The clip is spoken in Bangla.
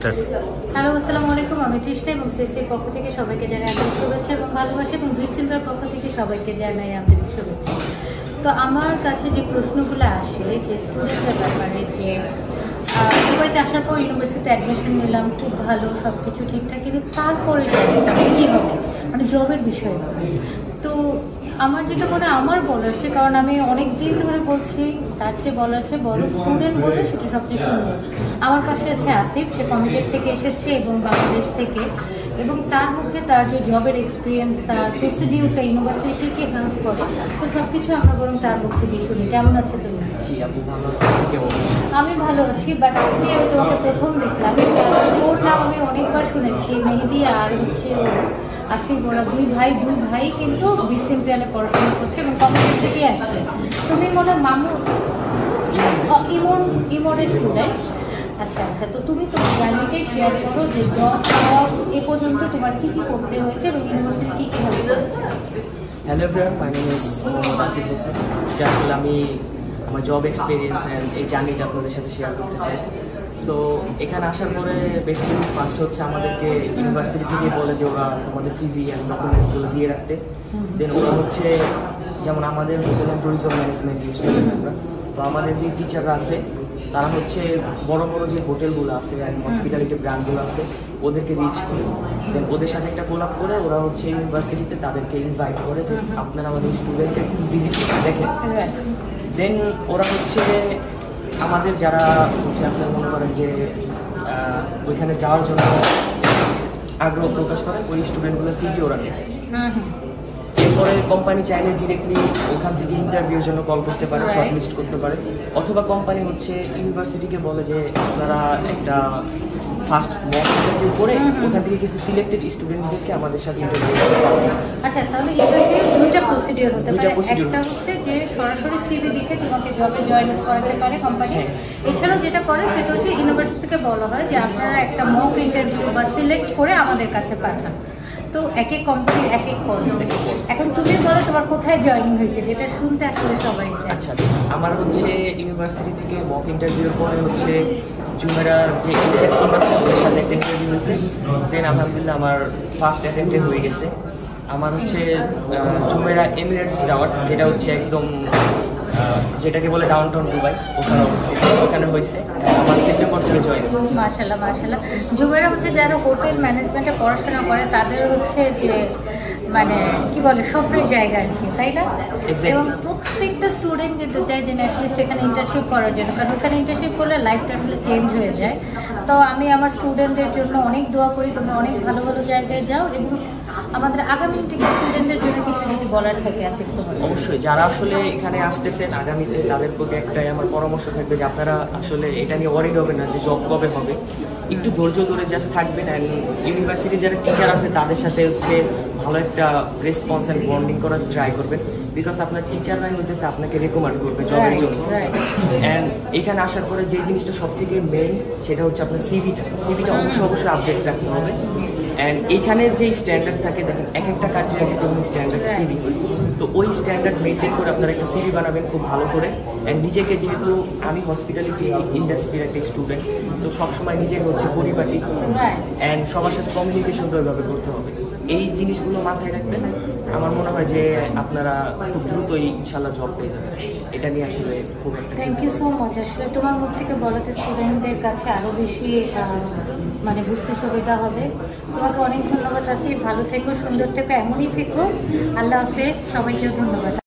হ্যালো, আসসালামু আলাইকুম। আমি তৃষ্ণা এবং সিসির পক্ষ থেকে সবাইকে জানাই আন্তরিক শুভেচ্ছা এবং ভালোবাসা, এবং বীর সিমরার পক্ষ থেকে সবাইকে জানাই আন্তরিক শুভেচ্ছা। তো আমার কাছে যে প্রশ্নগুলো আসে যে স্টুডেন্টদের ব্যাপারে, যে দুবাইতে আসার পর ইউনিভার্সিটিতে অ্যাডমিশন নিলাম, খুব ভালো, সব কিছু ঠিকঠাক, কিন্তু তারপরে জবটা কী হবে, মানে জবের বিষয়। তো আমার যেটা মনে আমার বলার চেয়ে, কারণ আমি অনেক দিন ধরে বলছি, তার চেয়ে বলার চেয়ে বড় স্টুডেন্ট বলে সেটা সবচেয়ে সুন্দর। আমার কাছে আছে আসিফ, সে কমিটেড থেকে এসেছে এবং বাংলাদেশ থেকে, এবং তার মুখে তার যে জবের এক্সপিরিয়েন্স, তার প্রসিডিউরটা ইউনিভার্সিটিকে হেল্প করে, তো সব কিছু আমরা বরং তার মুখ থেকেই শুনি। কেমন আছে তুমি? আমি ভালো আছি, বাট আজকে আমি তোমাকে প্রথম দেখলাম। ওর নাম আমি অনেকবার শুনেছি, মেহেদি আর হচ্ছে ও আসিফ, ওরা দুই ভাই কিন্তু বিসিমপ্রিয়ালে পড়াশোনা করছে এবং কমিউনিটি থেকে আসছে। তুমি মনে মামু ইমনের স্টুডেন্ট? আচ্ছা, তো তুমি তোমার জার্নিটাই শেয়ার করো যে জব এ পর্যন্ত তোমার কী করতে হয়েছে এবং ইউনিভার্সিটি কী হেল্প করেছে। Hello everyone, my name is Asif Hossain. আসলে আমি আমার জব এক্সপিরিয়েন্স অ্যান্ড এই জার্নিটা আপনাদের সাথে শেয়ার করতে চাই। সো এখানে আসার পরে বেসিক্যালি ফার্স্ট হচ্ছে আমাদেরকে ইউনিভার্সিটি থেকে বলে যে ওরা আমাদের সিভি অ্যান্ড ডকুমেন্টসগুলো দিয়ে রাখতে। দেন ওরা হচ্ছে যেমন আমাদের হোটেল ট্যুরিজম ম্যানেজমেন্ট স্টুডেন্ট আমরা, তো আমাদের যে টিচাররা আছে তারা হচ্ছে বড় যে হোটেলগুলো আছে অ্যান্ড হসপিটালিটি ব্র্যান্ডগুলো আছে ওদেরকে রিচ করে, দেন ওদের সাথে একটা কোলাপ করে ওরা হচ্ছে ইউনিভার্সিটিতে তাদেরকে ইনভাইট করে যে আপনারা আমাদের স্টুডেন্টকে ভিজিট করে দেখেন। দেন ওরা হচ্ছে আমাদের যারা হচ্ছে আপনারা মনে করেন যে ওইখানে যাওয়ার জন্য আগ্রহ প্রকাশ করে, ওই স্টুডেন্টগুলো সিভি ওরা নেয়। এরপরে কোম্পানি চাইলে ডিরেক্টলি ওখান থেকে ইন্টারভিউর জন্য কল করতে পারে, শর্টলিস্ট করতে পারে, অথবা কোম্পানি হচ্ছে ইউনিভার্সিটিকে বলে যে আপনারা একটা ফার্স্ট মক ইন্টারভিউ করে ওখান থেকে কিছু সিলেক্টেড স্টুডেন্টদেরকে আমাদের সাথে ইন্টারভিউ করতে পারে। আচ্ছা, তাহলে ইন্টারভিউ দুইটা প্রসিডিউর হতে পারে। একটা হচ্ছে যে সরাসরি সিভি দেখে তোমাকে জবে জয়েন করাতে পারে কোম্পানি। এছাড়াও যেটা করে সেটা হচ্ছে ইউনিভার্সিটি থেকে বলা হয় যে আপনারা একটা মক ইন্টারভিউ বা সিলেক্ট করে আমাদের কাছে পাঠান। তো এক এক কোম্পানির এক এক পলিসি। এখন তুমি বলো তোমার কোথায় জয়েনিং হয়েছে, যেটা শুনতে আসলে সবাই চায়। আচ্ছা, আমার হচ্ছে ইউনিভার্সিটি থেকে মক ইন্টারভিউর পরে হচ্ছে জুমেরার যে ইউনিভার্সিটির সাথে একটা ইন্টারভিউ হয়েছে। দেন আলহামদুলিল্লাহ আমার ফার্স্ট অ্যাটেম্পটে হয়ে গেছে। আমার হচ্ছে জুমেরা এমিরেটস টাওয়ার, যেটা হচ্ছে একদম যেটাকে বলে ডাউনটাউন দুবাই, ওখানে অবস্থিত, ওখানে হয়েছে। আমার সেপ্টেম্বর থেকে জয়েন। মাশাআল্লাহ। জুমেরা হচ্ছে যারা হোটেল ম্যানেজমেন্টে পড়াশোনা করে তাদের হচ্ছে যে মানে কি বলে স্বপ্নের জায়গা আর কি, তাই না? এবং প্রত্যেকটা স্টুডেন্ট কিন্তু চায় যে অ্যাটলিস্ট এখানে ইন্টার্নশিপ করার জন্য, কারণ ওখানে ইন্টার্নশিপ করলে লাইফটা আসলে চেঞ্জ হয়ে যায়। তো আমি আমার স্টুডেন্টদের জন্য অনেক দোয়া করি, তোমরা অনেক ভালো জায়গায় যাও, এবং আমাদের আগামী স্টুডেন্টদের জন্য কিছু যদি বলার থাকে আসিফ তোমার। অবশ্যই যারা আসলে এখানে আসতেছেন আগামীতে তাদের প্রতি একটাই আমার পরামর্শ থাকবে যে আপনারা আসলে এটা নিয়ে ওয়ারিড হবে না যে জব কবে হবে, একটু ধৈর্য ধরে জাস্ট থাকবেন। অ্যান্ড ইউনিভার্সিটির যারা টিচার আছে তাদের সাথে হচ্ছে ভালো একটা রেসপন্স অ্যান্ড বন্ডিং করার ট্রাই করবেন, বিকজ আপনার টিচাররাই হইতেছে আপনাকে রেকমেন্ড করবে জবের জন্য। অ্যান্ড এখানে আসার পরে যে জিনিসটা সব থেকে মেইন সেটা হচ্ছে আপনার সিভিটা অবশ্যই আপডেট রাখতে হবে। অ্যান্ড এইখানের যে স্ট্যান্ডার্ড থাকে, দেখেন এক একটা কাজে এক একটা স্ট্যান্ডার্ড সিভি, তো ওই স্ট্যান্ডার্ড মেনটেন করে আপনারা একটা সিভি বানাবেন খুব ভালো করে। অ্যান্ড নিজেকে, যেহেতু আমি হসপিটালিটি ইন্ডাস্ট্রির একটা স্টুডেন্ট, সো সবসময় নিজেকে হচ্ছে পরিপাটি অ্যান্ড সবার সাথে কমিউনিকেশনটা ওইভাবে করতে হবে। এই জিনিসগুলো মাথায় রাখবেন, আমার মনে হয় যে আপনারা খুব দ্রুতই ইনশাল্লাহ জব পেয়ে যাবেন। এটা নিয়ে আসলে খুব একটা থ্যাংক ইউ সো মাচ। আসলে তোমার মুখ থেকে বলাতে স্টুডেন্টদের কাছে আরও বেশি মানে বুঝতে সুবিধা হবে। তোমাকে অনেক ধন্যবাদ আসিফ, ভালো থেকো, সুন্দর থেকো, এমনই থেকো। আল্লাহ হাফেজ, সবাইকে ধন্যবাদ।